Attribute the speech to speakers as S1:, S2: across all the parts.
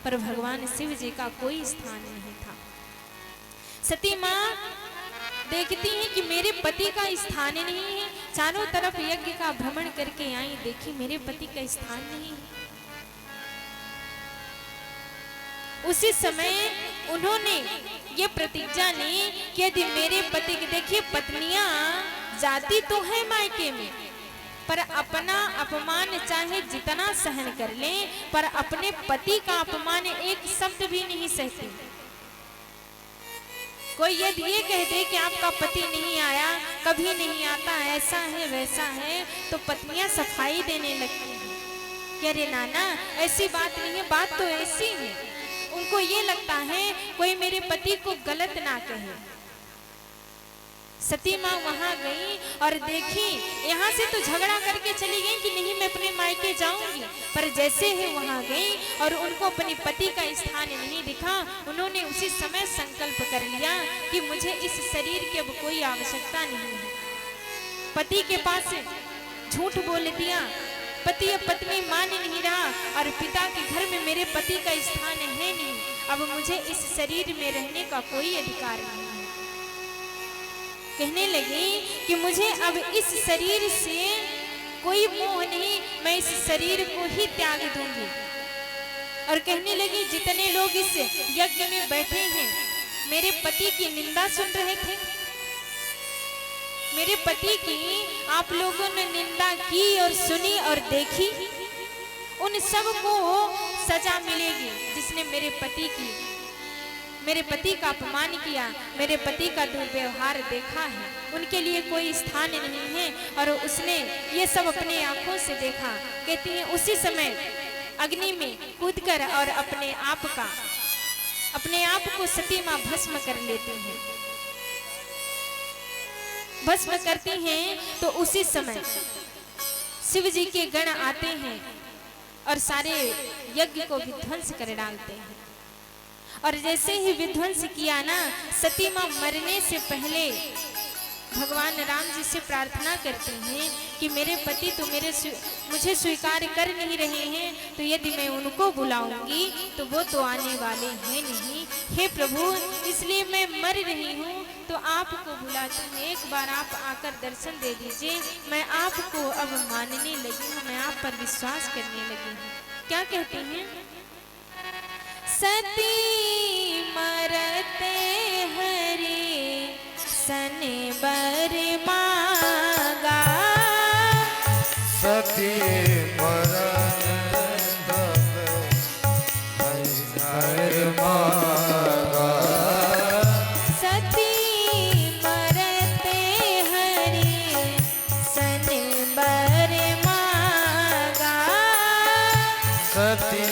S1: पर भगवान शिव जी का कोई स्थान नहीं था। सती माँ देखती हैं कि मेरे पति का स्थान नहीं है, चारों तरफ यज्ञ का भ्रमण करके आई, देखी मेरे पति का स्थान नहीं है। उसी समय उन्होंने ये प्रतिज्ञा ली कि यदि मेरे पति की, देखिए पत्नियां जाती तो है मायके में, पर अपना अपमान चाहे जितना सहन कर लें, पर अपने पति का अपमान एक शब्द भी नहीं सहती। कोई यदि ये कह दे कि आपका पति नहीं आया, कभी नहीं आता, ऐसा है वैसा है, तो पत्नियां सफाई देने लगती हैं कि अरे नाना ऐसी बात नहीं है, बात तो ऐसी है। उनको ये लगता है कोई मेरे पति को गलत ना कहे। सती माँ वहां गई और देखी, यहाँ से तो झगड़ा करके चली गई कि नहीं मैं अपने मायके जाऊंगी, पर जैसे ही वहां गई और उनको अपने पति का स्थान नहीं दिखा, उन्होंने उसी समय संकल्प कर लिया कि मुझे इस शरीर की अब कोई आवश्यकता नहीं है। पति के पास झूठ बोल दिया, पति अब पत्नी मान नहीं रहा और पिता के घर में मेरे पति का स्थान है नहीं, अब मुझे इस शरीर में रहने का कोई अधिकार नहीं है। कहने लगी कि मुझे अब इस शरीर से कोई मोह नहीं, मैं इस शरीर को ही त्याग दूंगी। और कहने लगी जितने लोग इस यज्ञ में बैठे हैं मेरे पति की निंदा सुन रहे थे, मेरे पति की आप लोगों ने निंदा की और सुनी और देखी, उन सब को सजा मिलेगी जिसने मेरे पति का अपमान किया, मेरे पति का दुर्व्यवहार देखा है, उनके लिए कोई स्थान नहीं है। और उसने ये सब अपने आंखों से देखा। कहती है उसी समय अग्नि में कूदकर और अपने आप को सती माँ भस्म कर लेती हैं। भस्म करती हैं तो उसी समय शिव जी के गण आते हैं और सारे यज्ञ को विध्वंस कर डालते हैं। और जैसे ही विध्वंस किया ना, सती माँ मरने से पहले भगवान राम जी से प्रार्थना करते हैं कि मेरे पति तो मुझे स्वीकार कर नहीं रहे हैं, तो यदि मैं उनको बुलाऊंगी तो वो तो आने वाले हैं नहीं। हे प्रभु, इसलिए मैं मर रही हूँ तो आपको बुलाती हूँ, एक बार आप आकर दर्शन दे दीजिए। मैं आपको अब मानने लगी हूँ, मैं आप पर विश्वास करने लगी हूँ। क्या कहती हैं? सती मरते हरि सन बर मांगा,
S2: सती मरते हरि मांगा,
S1: सती मरते हरि सन बर मांगा,
S2: सती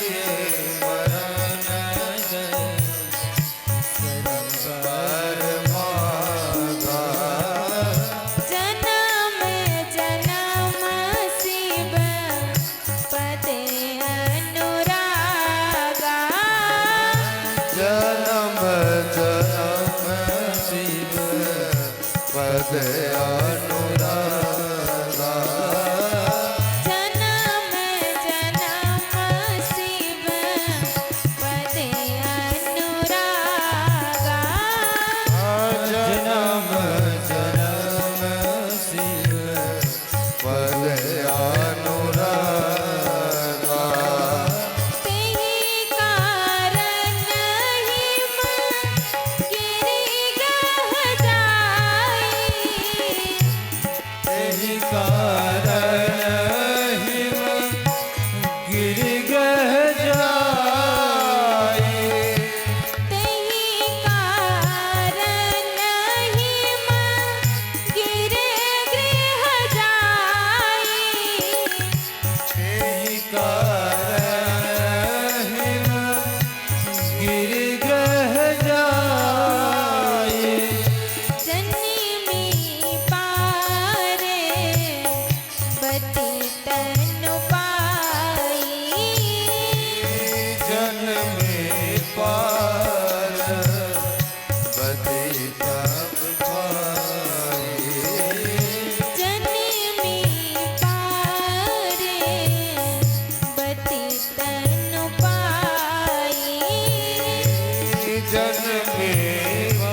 S2: जन्मे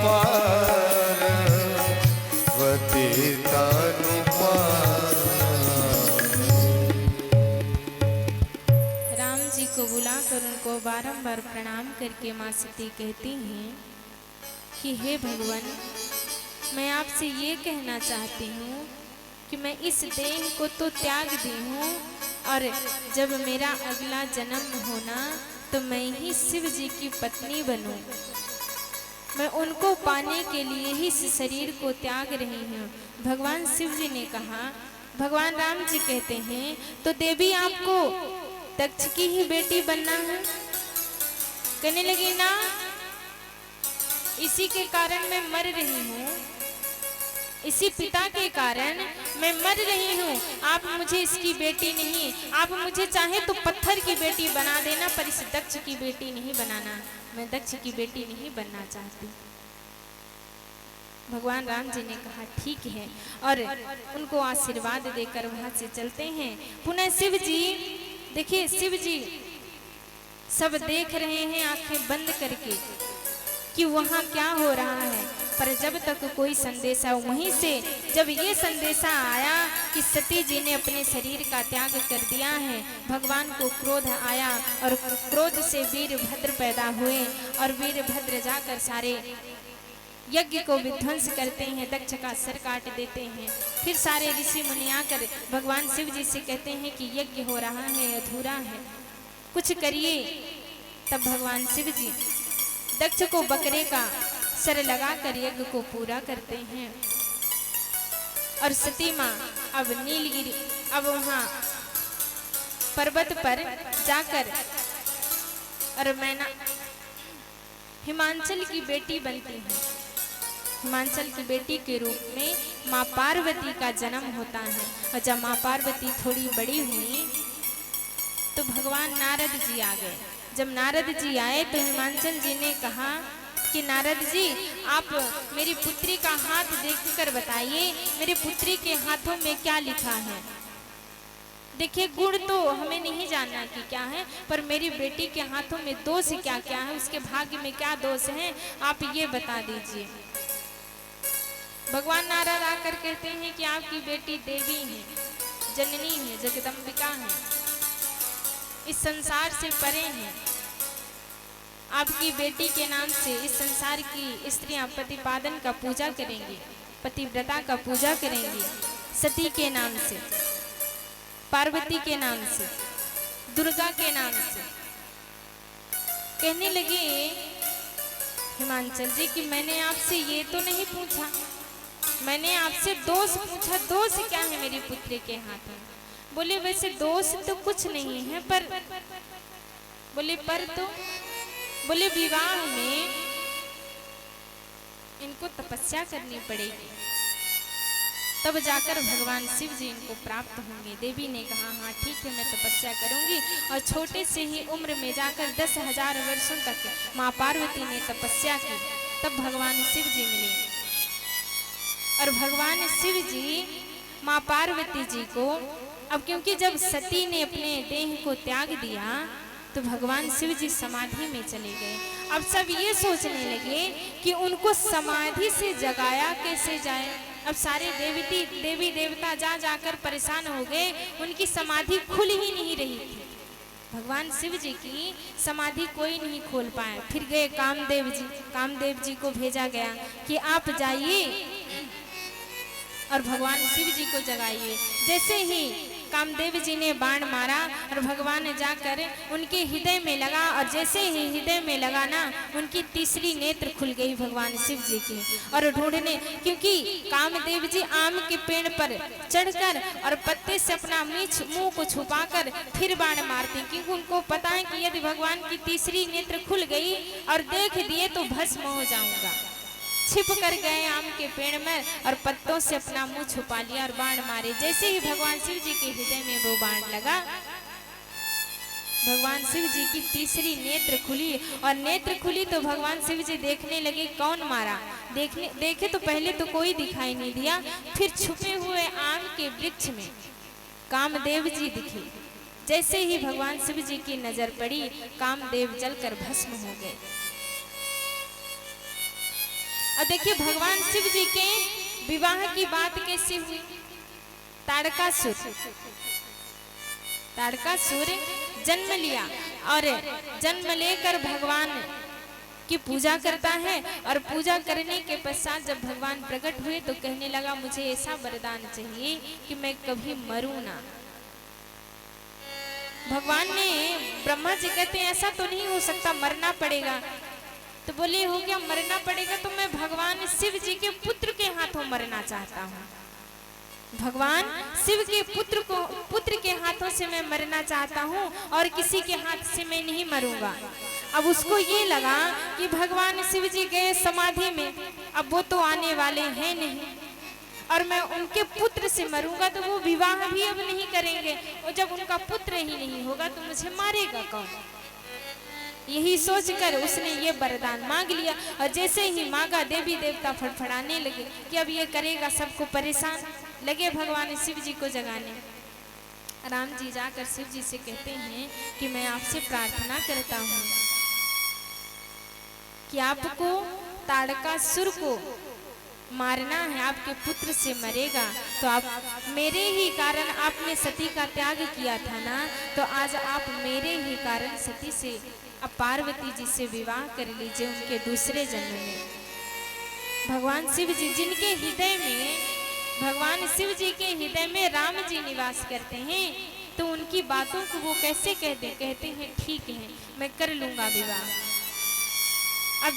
S2: पार्वती तनु
S1: राम जी को बुलाकर उनको बारंबार प्रणाम करके माँ सती कहती हैं कि हे भगवान, मैं आपसे ये कहना चाहती हूँ कि मैं इस देह को तो त्याग दी हूँ, और जब मेरा अगला जन्म होना तो मैं ही शिव जी की पत्नी बनूं। मैं उनको पाने के लिए ही इस शरीर को त्याग रही हूँ। भगवान शिव जी ने कहा, भगवान राम जी कहते हैं तो देवी आपको दक्ष की ही बेटी बनना है? कहने लगी ना, इसी के कारण मैं मर रही हूँ, इसी पिता के कारण मैं मर रही हूँ। आप मुझे इसकी बेटी नहीं, आप मुझे चाहे तो पत्थर की बेटी बना देना, पर इस दक्ष की बेटी नहीं बनाना। मैं दक्ष की बेटी नहीं बनना चाहती। भगवान राम जी ने कहा ठीक है, और उनको आशीर्वाद देकर वहां से चलते हैं। पुनः शिव जी, देखिए शिव जी सब देख रहे हैं आंखें बंद करके कि वहां क्या हो रहा है, पर जब तक कोई संदेशा, वहीं से जब ये संदेशा आया कि सती जी ने अपने शरीर का त्याग कर दिया है, भगवान को क्रोध आया और क्रोध से वीरभद्र पैदा हुए, और वीरभद्र जाकर सारे यज्ञ को विध्वंस करते हैं, दक्ष का सर काट देते हैं। फिर सारे ऋषि मुनि आकर भगवान शिव जी से कहते हैं कि यज्ञ हो रहा है, अधूरा है, कुछ करिए। तब भगवान शिव जी दक्ष को बकरे का सर लगाकर यज्ञ को पूरा करते हैं। और सती माँ अब नीलगिरी, अब वहां पर्वत पर जाकर और मैना हिमांचल की बेटी बनती है। हिमांचल की बेटी के रूप में माँ पार्वती का जन्म होता है। और जब माँ पार्वती थोड़ी बड़ी हुई तो भगवान नारद जी आ गए। जब नारद जी आए तो हिमांचल जी ने कहा कि नारद जी, आप मेरी पुत्री का हाथ देखकर बताइए, मेरी पुत्री के हाथों में क्या लिखा है। देखिए गुण तो हमें नहीं जानना कि क्या है, पर मेरी बेटी के हाथों में दोष क्या क्या है, उसके भाग्य में क्या दोष है, आप ये बता दीजिए। भगवान नारद आकर कहते हैं कि आपकी बेटी देवी है, जननी है, जगदम्बिका है, इस संसार से परे है। आपकी बेटी के नाम से इस संसार की स्त्रियां प्रतिपादन का पूजा करेंगी, पतिव्रता का पूजा करेंगी, सती के नाम से, पार्वती के नाम से, दुर्गा के नाम से। कहने लगे हिमांचल जी कि मैंने आपसे ये तो नहीं पूछा, मैंने आपसे दोष पूछा, दोष क्या है मेरी पुत्री के हाथ में। बोले वैसे दोष तो कुछ नहीं है, पर बोले पर तो बोले विवाह में इनको तपस्या करनी पड़ेगी, तब जाकर भगवान शिव जी इनको प्राप्त होंगे। देवी ने कहा हाँ ठीक है, मैं तपस्या करूंगी। और छोटे से ही उम्र में जाकर 10,000 वर्षों तक माँ पार्वती ने तपस्या की, तब भगवान शिव जी मिले। और भगवान शिव जी माँ पार्वती जी को, अब क्योंकि जब सती ने अपने देह को त्याग दिया तो भगवान शिव जी समाधि में चले गए। अब सब ये सोचने लगे कि उनको समाधि से जगाया कैसे जाए। अब सारे देवी देवता जा जाकर परेशान हो गए, उनकी समाधि खुल ही नहीं रही थी। भगवान शिव जी की समाधि कोई नहीं खोल पाया। फिर गए कामदेव जी को भेजा गया कि आप जाइए और भगवान शिव जी को जगाइए। जैसे ही कामदेव जी ने बाण मारा और भगवान ने जाकर उनके हृदय में लगा, और जैसे ही हृदय में लगा ना, उनकी तीसरी नेत्र खुल गई भगवान शिव जी की। और ढूंढने, क्योंकि कामदेव जी आम के पेड़ पर चढ़कर और पत्ते से अपना मुंह को छुपाकर फिर बाण मारते, क्योंकि उनको पता है कि यदि भगवान की तीसरी नेत्र खुल गई और देख दिए तो भस्म हो जाऊंगा। छिप कर गए आम के पेड़ में और पत्तों से अपना मुंह छुपा लिया और बाण मारे। जैसे ही भगवान शिव जी के हृदय में वो बाण लगा, भगवान शिव जी की तीसरी नेत्र खुली। और नेत्र खुली तो भगवान शिव जी देखने लगे कौन मारा। देखे तो पहले तो कोई दिखाई नहीं दिया, फिर छुपे हुए आम के वृक्ष में कामदेव जी दिखे। जैसे ही भगवान शिव जी की नजर पड़ी, कामदेव जलकर भस्म हो गए। और देखिए भगवान शिव जी के विवाह की बात कैसे हुई। ताड़कासुर जन्म लिया और जन्म लेकर भगवान की पूजा करता है और पूजा करने के पश्चात जब भगवान प्रकट हुए तो कहने लगा मुझे ऐसा वरदान चाहिए कि मैं कभी मरूं ना। भगवान ने ब्रह्मा जी कहते हैं ऐसा तो नहीं हो सकता, मरना पड़ेगा। तो बोले हो गया मरना पड़ेगा तो मैं भगवान शिव जी के पुत्र के हाथों मरना चाहता हूँ। भगवान शिव के पुत्र के हाथों से मैं मरना चाहता हूँ और किसी के हाथ से मैं नहीं मरूंगा। अब उसको ये लगा कि भगवान शिव जी गए समाधि में, अब वो तो आने वाले हैं नहीं और मैं उनके पुत्र से मरूंगा तो वो विवाह भी अब नहीं करेंगे और जब उनका पुत्र ही नहीं होगा तो मुझे मारेगा कौन। यही सोचकर उसने ये वरदान मांग लिया और जैसे ही मांगा देवी देवता फड़फड़ाने लगे कि अब ये करेगा, सबको परेशान लगे भगवान शिव जी को जगाने। राम जी जाकर शिव जी से कहते हैं कि मैं आपसे प्रार्थना करता हूँ कि आपको ताड़कासुर को मारना है, आपके पुत्र से मरेगा तो आप मेरे ही कारण, आपने सती का त्याग किया था ना, तो आज आप मेरे ही कारण सती से, अब पार्वती जी से विवाह कर लीजिए उनके दूसरे जन्म में। भगवान शिव जी जिनके हृदय में, भगवान शिव जी के हृदय में राम जी निवास करते हैं तो उनकी बातों को वो कैसे कहते हैं ठीक है मैं कर लूंगा विवाह। अब